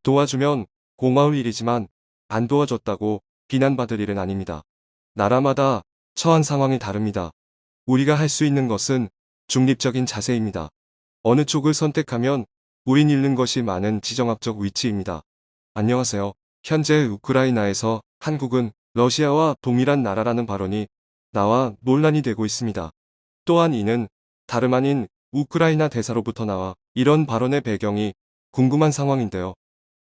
도와주면 고마울 일이지만 안 도와줬다고 비난받을 일은 아닙니다. 나라마다 처한 상황이 다릅니다. 우리가 할 수 있는 것은 중립적인 자세입니다. 어느 쪽을 선택하면 우린 잃는 것이 많은 지정학적 위치입니다. 안녕하세요. 현재 우크라이나에서 한국은 러시아와 동일한 나라라는 발언이 나와 논란이 되고 있습니다. 또한 이는 다름 아닌 우크라이나 대사로부터 나와 이런 발언의 배경이 궁금한 상황인데요.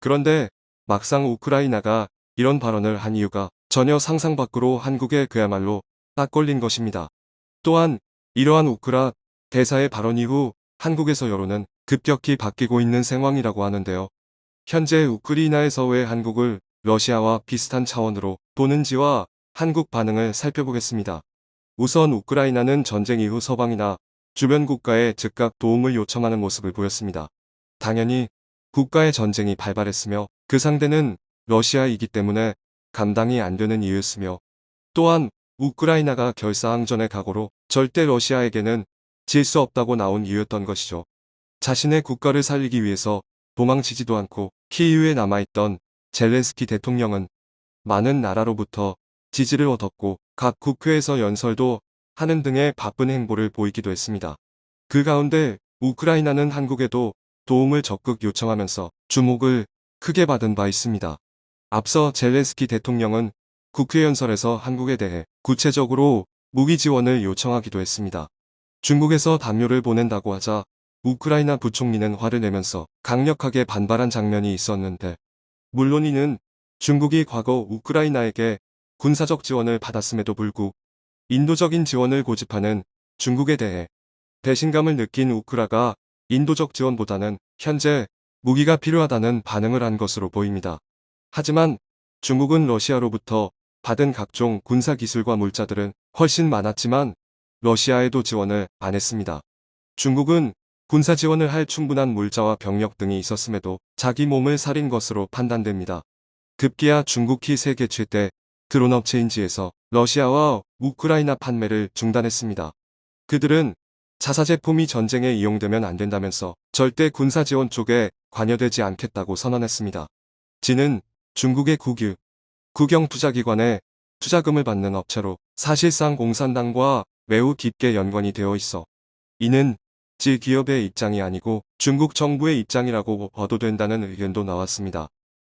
그런데 막상 우크라이나가 이런 발언을 한 이유가 전혀 상상 밖으로 한국에 그야말로 딱 걸린 것입니다. 또한 이러한 우크라 대사의 발언 이후 한국에서 여론은 급격히 바뀌고 있는 상황이라고 하는데요. 현재 우크라이나에서 왜 한국을 러시아와 비슷한 차원으로 보는지와 한국 반응을 살펴보겠습니다. 우선 우크라이나는 전쟁 이후 서방이나 주변 국가에 즉각 도움을 요청하는 모습을 보였습니다. 당연히 국가의 전쟁이 발발했으며 그 상대는 러시아이기 때문에 감당이 안 되는 이유였으며 또한 우크라이나가 결사항전의 각오로 절대 러시아에게는 질 수 없다고 나온 이유였던 것이죠. 자신의 국가를 살리기 위해서 도망치지도 않고 키이우에 남아있던 젤렌스키 대통령은 많은 나라로부터 지지를 얻었고 각 국회에서 연설도 하는 등의 바쁜 행보를 보이기도 했습니다. 그 가운데 우크라이나는 한국에도 도움을 적극 요청하면서 주목을 크게 받은 바 있습니다. 앞서 젤렌스키 대통령은 국회 연설에서 한국에 대해 구체적으로 무기 지원을 요청하기도 했습니다. 중국에서 담요를 보낸다고 하자 우크라이나 부총리는 화를 내면서 강력하게 반발한 장면이 있었는데 물론 이는 중국이 과거 우크라이나에게 군사적 지원을 받았음에도 불구하고 인도적인 지원을 고집하는 중국에 대해 배신감을 느낀 우크라가 인도적 지원보다는 현재 무기가 필요하다는 반응을 한 것으로 보입니다. 하지만 중국은 러시아로부터 받은 각종 군사기술과 물자들은 훨씬 많았지만 러시아에도 지원을 안 했습니다. 중국은 군사 지원을 할 충분한 물자와 병력 등이 있었음에도 자기 몸을 살인 것으로 판단됩니다. 급기야 중국이 세계 최대 드론 업체인지에서 러시아와 우크라이나 판매를 중단했습니다. 그들은 자사 제품이 전쟁에 이용되면 안 된다면서 절대 군사 지원 쪽에 관여되지 않겠다고 선언했습니다. 지는 중국의 국영 투자기관에 투자금을 받는 업체로 사실상 공산당과 매우 깊게 연관이 되어 있어 이는 지 기업의 입장이 아니고 중국 정부의 입장이라고 봐도 된다는 의견도 나왔습니다.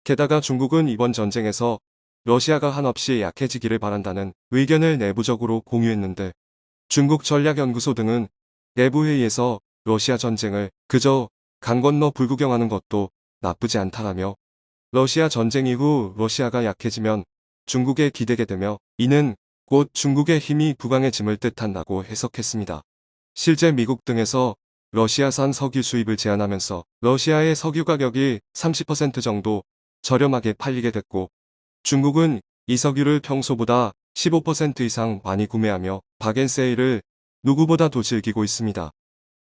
게다가 중국은 이번 전쟁에서 러시아가 한없이 약해지기를 바란다는 의견을 내부적으로 공유했는데 중국 전략연구소 등은 내부회의에서 러시아 전쟁을 그저 강 건너 불구경하는 것도 나쁘지 않다라며 러시아 전쟁 이후 러시아가 약해지면 중국에 기대게 되며 이는 곧 중국의 힘이 부강해짐을 뜻한다고 해석했습니다. 실제 미국 등에서 러시아산 석유 수입을 제한하면서 러시아의 석유 가격이 30% 정도 저렴하게 팔리게 됐고 중국은 이 석유를 평소보다 15% 이상 많이 구매하며 박앤세일을 누구보다도 즐기고 있습니다.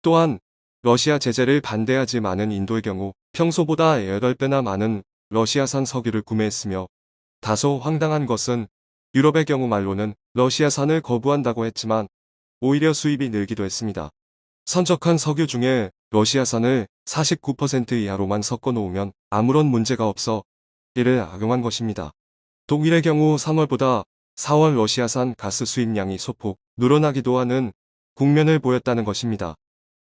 또한 러시아 제재를 반대하지 많은 인도의 경우 평소보다 8배나 많은 러시아산 석유를 구매했으며 다소 황당한 것은 유럽의 경우 말로는 러시아산을 거부한다고 했지만 오히려 수입이 늘기도 했습니다. 선적한 석유 중에 러시아산을 49% 이하로만 섞어 놓으면 아무런 문제가 없어 이를 악용한 것입니다. 독일의 경우 3월보다 4월 러시아산 가스 수입량이 소폭 늘어나기도 하는 국면을 보였다는 것입니다.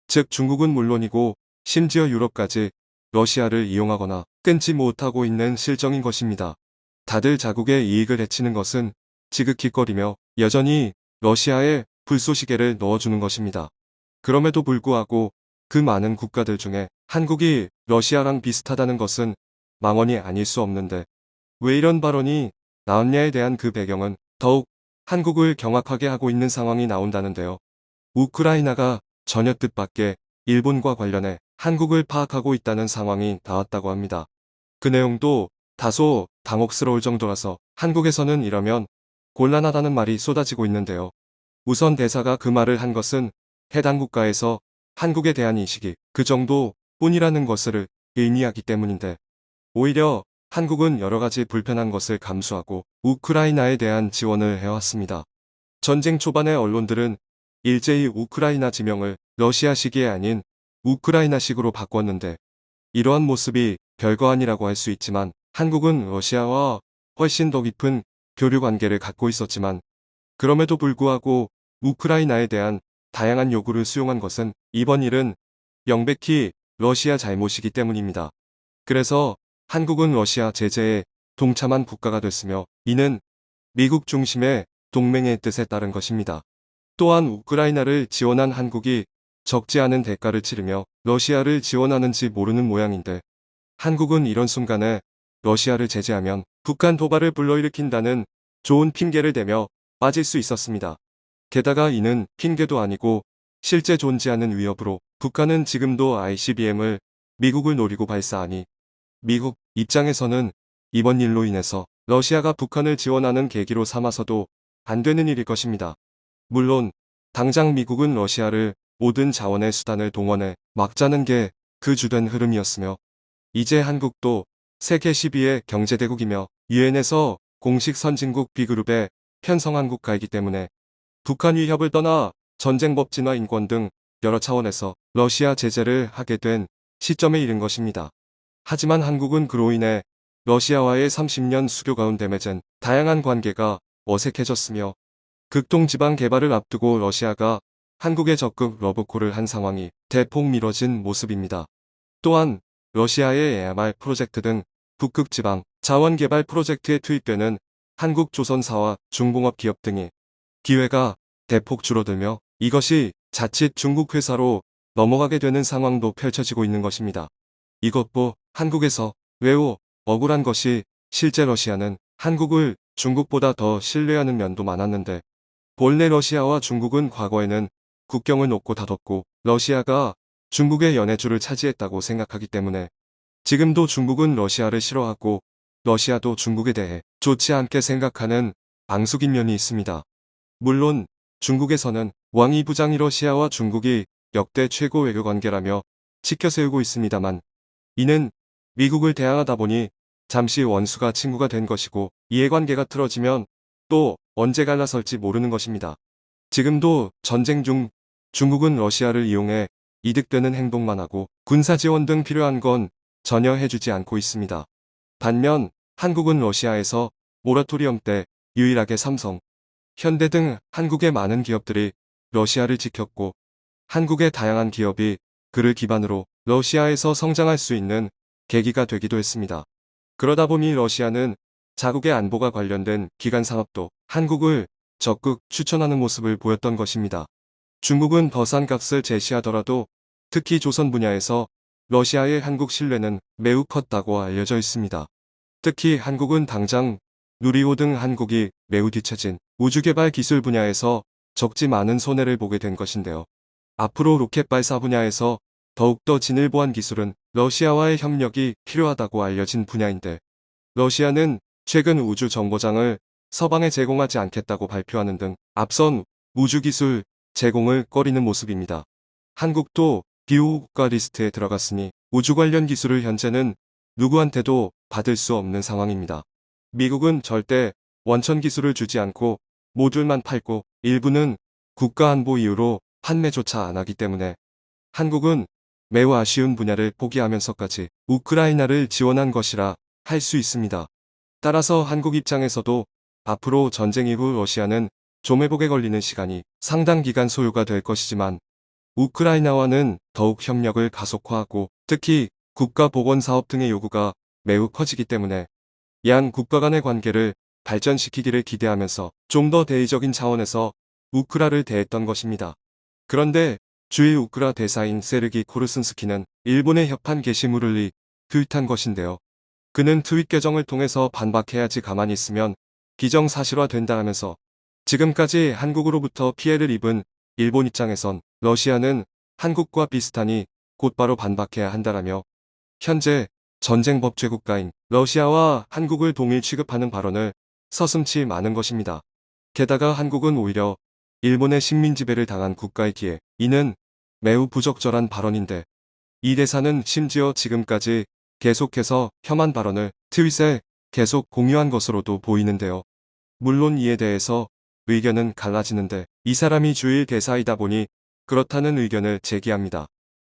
즉 중국은 물론이고 심지어 유럽까지 러시아를 이용하거나 끊지 못하고 있는 실정인 것입니다. 다들 자국의 이익을 해치는 것은 지극히거리며 여전히 러시아에 불쏘시개를 넣어주는 것입니다. 그럼에도 불구하고 그 많은 국가들 중에 한국이 러시아랑 비슷하다는 것은 망언이 아닐 수 없는데 왜 이런 발언이 나왔냐에 대한 그 배경은 더욱 한국을 경악하게 하고 있는 상황이 나온다는데요. 우크라이나가 전혀 뜻밖의 일본과 관련해 한국을 파악하고 있다는 상황이 나왔다고 합니다. 그 내용도 다소 당혹스러울 정도라서 한국에서는 이러면 곤란하다는 말이 쏟아지고 있는데요. 우선 대사가 그 말을 한 것은 해당 국가에서 한국에 대한 인식이 그 정도뿐이라는 것을 의미하기 때문인데 오히려 한국은 여러 가지 불편한 것을 감수하고 우크라이나에 대한 지원을 해왔습니다. 전쟁 초반의 언론들은 일제히 우크라이나 지명을 러시아식이 아닌 우크라이나식으로 바꿨는데 이러한 모습이 별거 아니라고 할 수 있지만 한국은 러시아와 훨씬 더 깊은 교류 관계를 갖고 있었지만 그럼에도 불구하고 우크라이나에 대한 다양한 요구를 수용한 것은 이번 일은 명백히 러시아 잘못이기 때문입니다. 그래서 한국은 러시아 제재에 동참한 국가가 됐으며 이는 미국 중심의 동맹의 뜻에 따른 것입니다. 또한 우크라이나를 지원한 한국이 적지 않은 대가를 치르며 러시아를 지원하는지 모르는 모양인데 한국은 이런 순간에 러시아를 제재하면 북한 도발을 불러일으킨다는 좋은 핑계를 대며 빠질 수 있었습니다. 게다가 이는 핑계도 아니고 실제 존재하는 위협으로 북한은 지금도 ICBM을 미국을 노리고 발사하니 미국 입장에서는 이번 일로 인해서 러시아가 북한을 지원하는 계기로 삼아서도 안 되는 일일 것입니다. 물론 당장 미국은 러시아를 모든 자원의 수단을 동원해 막자는 게 그 주된 흐름이었으며 이제 한국도 세계 10위의 경제대국이며 유엔에서 공식 선진국 B그룹의 편성한 국가이기 때문에 북한 위협을 떠나 전쟁법 진화 인권 등 여러 차원에서 러시아 제재를 하게 된 시점에 이른 것입니다. 하지만 한국은 그로 인해 러시아와의 30년 수교 가운데 맺은 다양한 관계가 어색해졌으며 극동지방 개발을 앞두고 러시아가 한국에 적극 러브콜을 한 상황이 대폭 미뤄진 모습입니다. 또한 러시아의 AMR 프로젝트 등 북극지방 자원개발 프로젝트에 투입되는 한국 조선사와 중공업 기업 등의 기회가 대폭 줄어들며 이것이 자칫 중국 회사로 넘어가게 되는 상황도 펼쳐지고 있는 것입니다. 이것도 한국에서 매우 억울한 것이 실제 러시아는 한국을 중국보다 더 신뢰하는 면도 많았는데 본래 러시아와 중국은 과거에는 국경을 놓고 닫았고 러시아가 중국의 연해주를 차지했다고 생각하기 때문에 지금도 중국은 러시아를 싫어하고 러시아도 중국에 대해 좋지 않게 생각하는 앙숙인 면이 있습니다. 물론 중국에서는 왕이 부장이 러시아와 중국이 역대 최고 외교관계라며 치켜세우고 있습니다만 이는 미국을 대항하다 보니 잠시 원수가 친구가 된 것이고 이해관계가 틀어지면 또 언제 갈라설지 모르는 것입니다. 지금도 전쟁 중 중국은 러시아를 이용해 이득되는 행동만 하고 군사지원 등 필요한 건 전혀 해주지 않고 있습니다. 반면 한국은 러시아에서 모라토리엄 때 유일하게 삼성, 현대 등 한국의 많은 기업들이 러시아를 지켰고 한국의 다양한 기업이 그를 기반으로 러시아에서 성장할 수 있는 계기가 되기도 했습니다. 그러다 보니 러시아는 자국의 안보가 관련된 기간 산업도 한국을 적극 추천하는 모습을 보였던 것입니다. 중국은 더 싼 값을 제시하더라도 특히 조선 분야에서 러시아의 한국 신뢰는 매우 컸다고 알려져 있습니다. 특히 한국은 당장 누리호 등 한국이 매우 뒤처진 우주개발 기술 분야에서 적지 많은 손해를 보게 된 것인데요. 앞으로 로켓 발사 분야에서 더욱더 진일보한 기술은 러시아와의 협력이 필요하다고 알려진 분야인데 러시아는 최근 우주 정거장을 서방에 제공하지 않겠다고 발표하는 등 앞선 우주기술 제공을 꺼리는 모습입니다. 한국도 비호국가 리스트에 들어갔으니 우주 관련 기술을 현재는 누구한테도 받을 수 없는 상황입니다. 미국은 절대 원천 기술을 주지 않고 모듈만 팔고 일부는 국가안보 이유로 판매조차 안 하기 때문에 한국은 매우 아쉬운 분야를 포기하면서까지 우크라이나를 지원한 것이라 할 수 있습니다. 따라서 한국 입장에서도 앞으로 전쟁 이후 러시아는 좀 회복에 걸리는 시간이 상당 기간 소요가 될 것이지만 우크라이나와는 더욱 협력을 가속화하고 특히 국가보건사업 등의 요구가 매우 커지기 때문에 양 국가 간의 관계를 발전시키기를 기대하면서 좀 더 대의적인 차원에서 우크라를 대했던 것입니다. 그런데 주일 우크라 대사인 세르기 코르슨스키는 일본의 협한 게시물을 트윗한 것인데요. 그는 트윗 계정을 통해서 반박해야지 가만히 있으면 기정사실화된다 하면서 지금까지 한국으로부터 피해를 입은 일본 입장에선 러시아는 한국과 비슷하니 곧바로 반박해야 한다라며 현재 전쟁 법제국가인 러시아와 한국을 동일 취급하는 발언을 서슴지 많은 것입니다. 게다가 한국은 오히려 일본의 식민지배를 당한 국가이기에 이는 매우 부적절한 발언인데 이 대사는 심지어 지금까지 계속해서 혐한 발언을 트윗에 계속 공유한 것으로도 보이는데요. 물론 이에 대해서 의견은 갈라지는데 이 사람이 주일 대사이다 보니 그렇다는 의견을 제기합니다.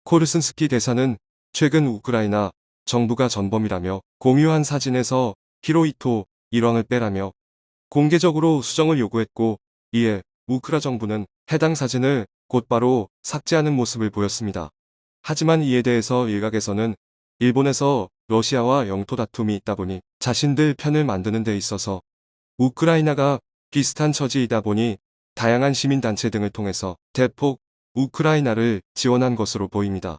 코르슨스키 대사는 최근 우크라이나 정부가 전범이라며 공유한 사진에서 히로히토 일왕을 빼라며 공개적으로 수정을 요구했고, 이에 우크라 정부는 해당 사진을 곧바로 삭제하는 모습을 보였습니다. 하지만 이에 대해서 일각에서는 일본에서 러시아와 영토 다툼이 있다 보니 자신들 편을 만드는 데 있어서 우크라이나가 비슷한 처지이다 보니 다양한 시민단체 등을 통해서 대폭 우크라이나를 지원한 것으로 보입니다.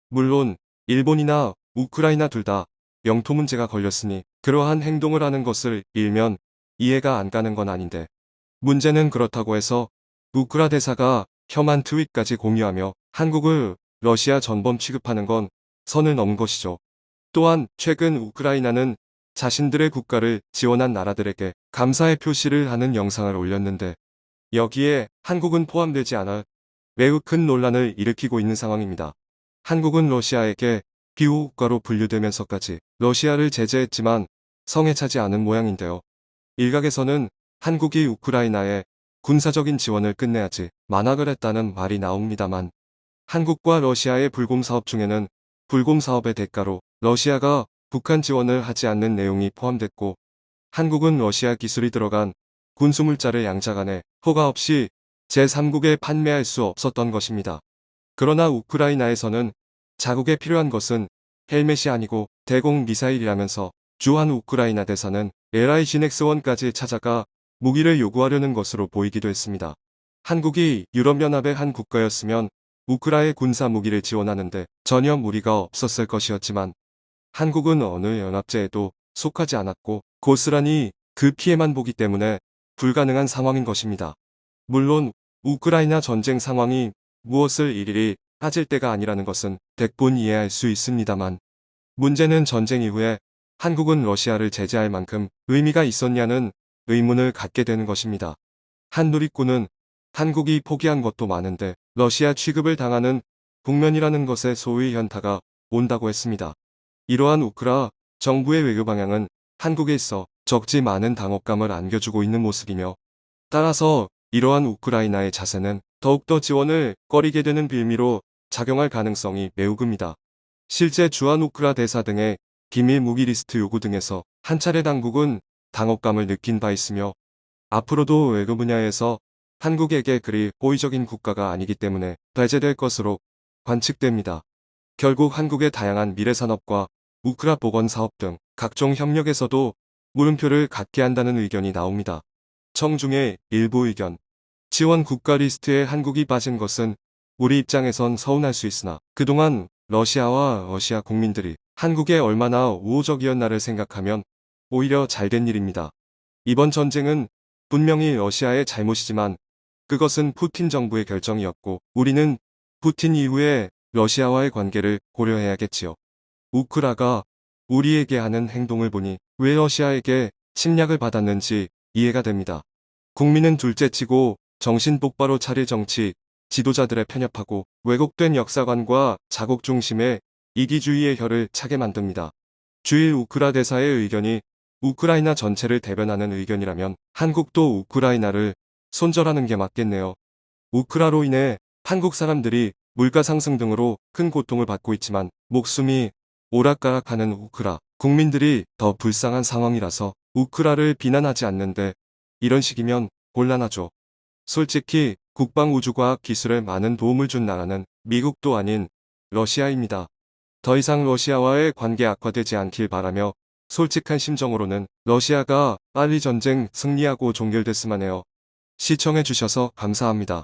물론 일본이나 우크라이나 둘 다 영토 문제가 걸렸으니 그러한 행동을 하는 것을 일면 이해가 안 가는 건 아닌데, 문제는 그렇다고 해서 우크라 대사가 혐한 트윗까지 공유하며 한국을 러시아 전범 취급하는 건 선을 넘은 것이죠. 또한 최근 우크라이나는 자신들의 국가를 지원한 나라들에게 감사의 표시를 하는 영상을 올렸는데, 여기에 한국은 포함되지 않아 매우 큰 논란을 일으키고 있는 상황입니다. 한국은 러시아에게 비호국가로 분류되면서까지 러시아를 제재했지만 성에 차지 않은 모양인데요. 일각에서는 한국이 우크라이나에 군사적인 지원을 끝내야지 만학을 했다는 말이 나옵니다만, 한국과 러시아의 불곰 사업 중에는 불곰 사업의 대가로 러시아가 북한 지원을 하지 않는 내용이 포함됐고, 한국은 러시아 기술이 들어간 군수물자를 양자간에 허가 없이 제3국에 판매할 수 없었던 것입니다. 그러나 우크라이나에서는 자국에 필요한 것은 헬멧이 아니고 대공 미사일이라면서 주한 우크라이나 대사는 LIG넥스원까지 찾아가 무기를 요구하려는 것으로 보이기도 했습니다. 한국이 유럽연합의 한 국가였으면 우크라의 군사 무기를 지원하는데 전혀 무리가 없었을 것이었지만, 한국은 어느 연합제에도 속하지 않았고 고스란히 그 피해만 보기 때문에 불가능한 상황인 것입니다. 물론 우크라이나 전쟁 상황이 무엇을 일일이 따질 때가 아니라는 것은 백분 이해할 수 있습니다만, 문제는 전쟁 이후에 한국은 러시아를 제재할 만큼 의미가 있었냐는 의문을 갖게 되는 것입니다. 한 누리꾼은 한국이 포기한 것도 많은데 러시아 취급을 당하는 국면이라는 것에 소위 현타가 온다고 했습니다. 이러한 우크라 정부의 외교 방향은 한국에 있어 적지 많은 당혹감을 안겨주고 있는 모습이며, 따라서 이러한 우크라이나의 자세는 더욱더 지원을 꺼리게 되는 빌미로 작용할 가능성이 매우 큽니다. 실제 주한 우크라 대사 등의 기밀 무기 리스트 요구 등에서 한 차례 당국은 당혹감을 느낀 바 있으며, 앞으로도 외교 분야에서 한국에게 그리 호의적인 국가가 아니기 때문에 배제될 것으로 관측됩니다. 결국 한국의 다양한 미래산업과 우크라 보건사업 등 각종 협력에서도 물음표를 갖게 한다는 의견이 나옵니다. 청중의 일부 의견. 지원 국가 리스트에 한국이 빠진 것은 우리 입장에선 서운할 수 있으나 그동안 러시아와 러시아 국민들이 한국에 얼마나 우호적이었나를 생각하면 오히려 잘된 일입니다. 이번 전쟁은 분명히 러시아의 잘못이지만 그것은 푸틴 정부의 결정이었고, 우리는 푸틴 이후에 러시아와의 관계를 고려해야겠지요. 우크라가 우리에게 하는 행동을 보니 왜 러시아에게 침략을 받았는지 이해가 됩니다. 국민은 둘째치고 정신 똑바로 차릴 정치 지도자들에 편협하고 왜곡된 역사관과 자국 중심의 이기주의의 혀를 차게 만듭니다. 주일 우크라 대사의 의견이 우크라이나 전체를 대변하는 의견이라면 한국도 우크라이나를 손절하는 게 맞겠네요. 우크라로 인해 한국 사람들이 물가 상승 등으로 큰 고통을 받고 있지만 목숨이 오락가락하는 우크라 국민들이 더 불쌍한 상황이라서 우크라를 비난하지 않는데, 이런 식이면 곤란하죠. 솔직히 국방우주과학 기술에 많은 도움을 준 나라는 미국도 아닌 러시아입니다. 더 이상 러시아와의 관계 악화되지 않길 바라며 솔직한 심정으로는 러시아가 빨리 전쟁 승리하고 종결됐으면 해요. 시청해주셔서 감사합니다.